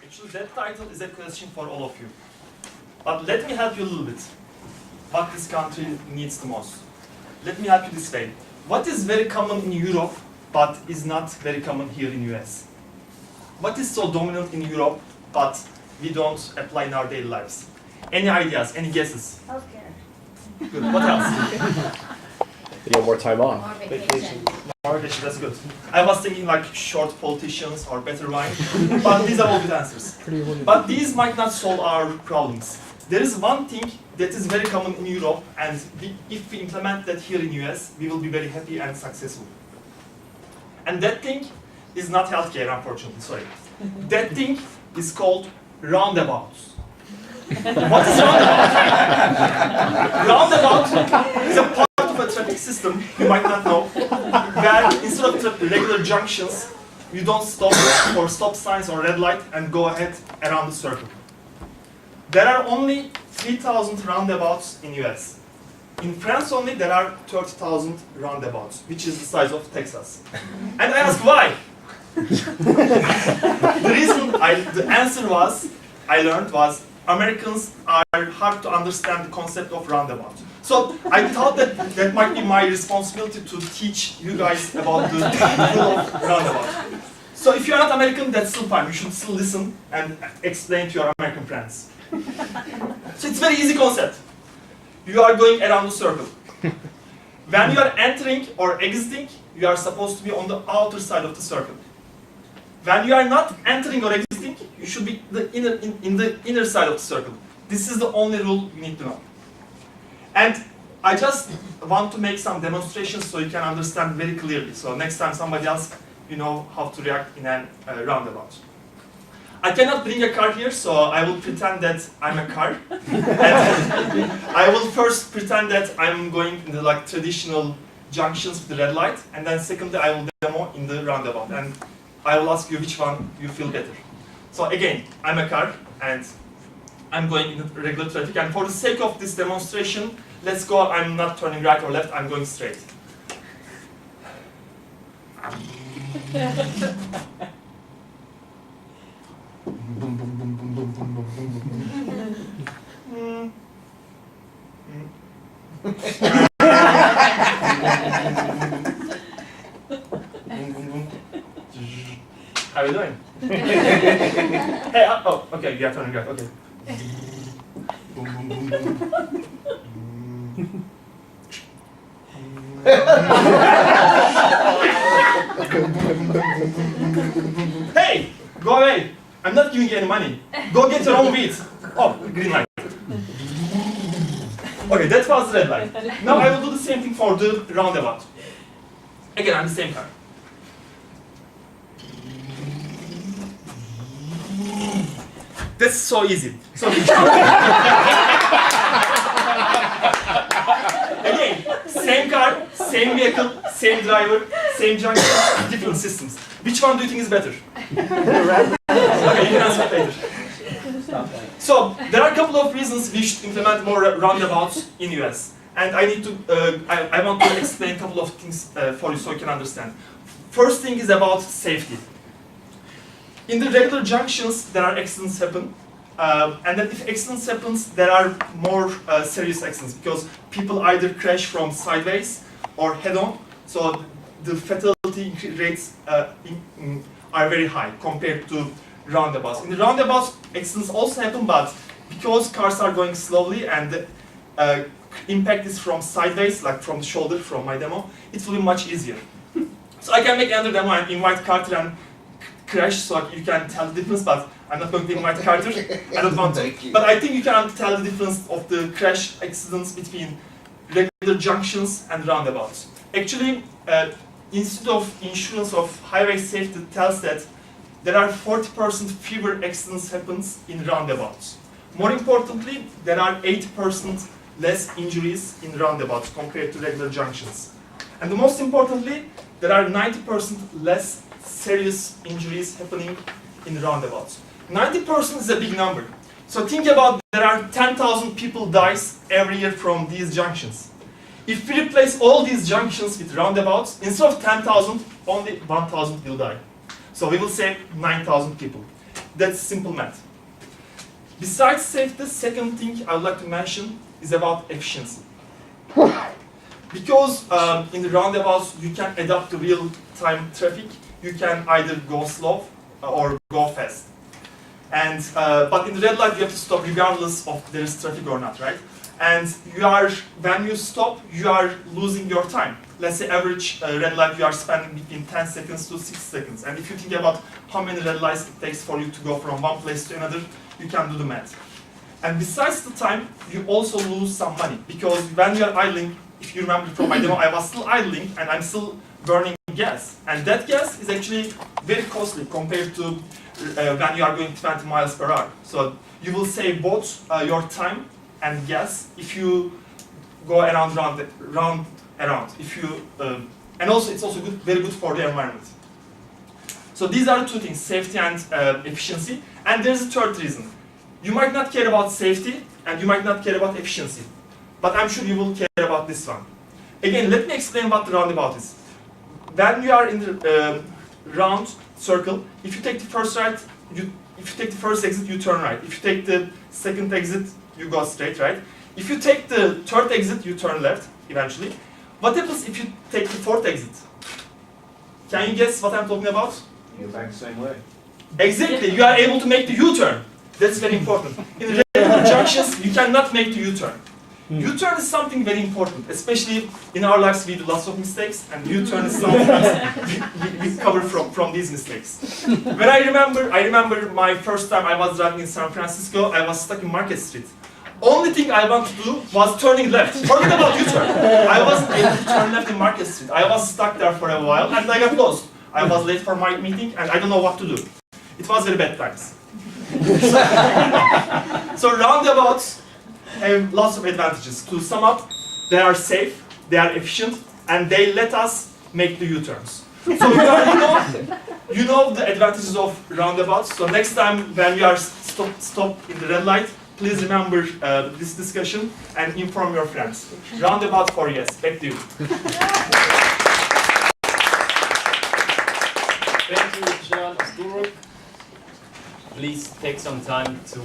Actually, that title is a question for all of you. But let me help you a little bit. What this country needs the most. Let me help you this way. What is very common in Europe, but is not very common here in US? What is so dominant in Europe, but we don't apply in our daily lives? Any ideas, any guesses? Healthcare. Good, what else? You get more time off. More vacation. More vacation, that's good. I was thinking like short politicians or better wine, but these are all good answers. But these might not solve our problems. There is one thing that is very common in Europe, and if we implement that here in US, we will be very happy and successful. And that thing is not healthcare, unfortunately, sorry. That thing is called roundabouts. What is roundabout? Roundabout is a part of a traffic system, you might not know, where instead of regular junctions, you don't stop for stop signs or red light and go ahead around the circle. There are only 3,000 roundabouts in US. In France only there are 30,000 roundabouts, which is the size of Texas. And I asked why? The answer I learned was Americans are hard to understand the concept of roundabout. So I thought that might be my responsibility to teach you guys about the rule of roundabout. So if you're not American, that's still fine. You should still listen and explain to your American friends. So it's a very easy concept. You are going around the circle. When you are entering or exiting, you are supposed to be on the outer side of the circle. When you are not entering or exiting, you should be in the inner side of the circle. This is the only rule you need to know. And I just want to make some demonstrations so you can understand very clearly. So next time somebody asks, you know how to react in a roundabout. I cannot bring a car here, so I will pretend that I'm a car. And I will first pretend that I'm going in the traditional junctions with the red light, and then secondly I will demo in the roundabout. And I will ask you which one you feel better. So again, I'm a car, and I'm going in regular traffic. And for the sake of this demonstration, let's go, I'm not turning right or left, I'm going straight. How are you doing? Hey, oh, okay, you are turning right, okay. Hey, go away. I'm not giving you any money. Go get your own weed. Oh, green light. Okay, that was the red light. Now I will do the same thing for the roundabout. Again, I'm the same car. That's so easy. So again, same car, same vehicle, same driver, same junction, different systems. Which one do you think is better? Okay, you can answer it later. So there are a couple of reasons we should implement more roundabouts in US, and I need to. I want to explain a couple of things for you so you can understand. First thing is about safety. In the regular junctions, there are accidents happen, and then if accidents happens, there are more serious accidents because people either crash from sideways or head-on. So the fatality rates are very high compared to roundabouts. In the roundabouts, accidents also happen, but because cars are going slowly and the impact is from sideways, like from the shoulder, from my demo, it will be much easier. So I can make another demo and invite Carter and crash so you can tell the difference, but I'm not going to invite Carter. I don't want to. But I think you can tell the difference of the crash accidents between regular junctions and roundabouts. Actually, Institute of Insurance of Highway Safety tells that there are 40% fewer accidents happens in roundabouts. More importantly, there are 8% less injuries in roundabouts compared to regular junctions. And the most importantly, there are 90% less serious injuries happening in roundabouts. 90% is a big number. So think about there are 10,000 people dies every year from these junctions. If we replace all these junctions with roundabouts, instead of 10,000, only 1,000 will die. So we will save 9,000 people. That's simple math. Besides safety, the second thing I would like to mention is about efficiency. Because in the roundabouts you can adapt to real-time traffic, you can either go slow or go fast. And but in the red light you have to stop regardless of there is traffic or not, right? And when you stop, you are losing your time. Let's say average red light you are spending between 10 seconds to 6 seconds. And if you think about how many red lights it takes for you to go from one place to another, you can do the math. And besides the time, you also lose some money. Because when you are idling, if you remember from my demo, I was still idling and I'm still burning gas. And that gas is actually very costly compared to when you are going 20 miles per hour. So you will save both your time and gas if you go around. If you and also it's also very good for the environment. So these are the two things: safety and efficiency. And there's a third reason. You might not care about safety and you might not care about efficiency, but I'm sure you will care about this one. Again, let me explain what the roundabout is. When you are in the round circle, if you take the first right, if you take the first exit, you turn right. If you take the second exit, you go straight, right? If you take the third exit, you turn left eventually. What happens if you take the fourth exit? Can you guess what I'm talking about? You go back the same way. Exactly, you are able to make the U-turn. That's very important. In regular junctions, you cannot make the U-turn. U-turn is something very important, especially in our lives we do lots of mistakes, and U-turn is something we cover from these mistakes. When I remember my first time I was driving in San Francisco, I was stuck in Market Street. Only thing I wanted to do was turning left. Forget about U-turn. I wasn't able to turn left in Market Street. I was stuck there for a while and I got lost. I was late for my meeting and I don't know what to do. It was very bad times. So roundabouts have lots of advantages. To sum up, they are safe, they are efficient, and they let us make the U-turns. So you know the advantages of roundabouts. So next time when you are stopped in the red light, please remember this discussion and inform your friends. Roundabout for yes. Back to you. Thank you, Can Asturuk. Please take some time to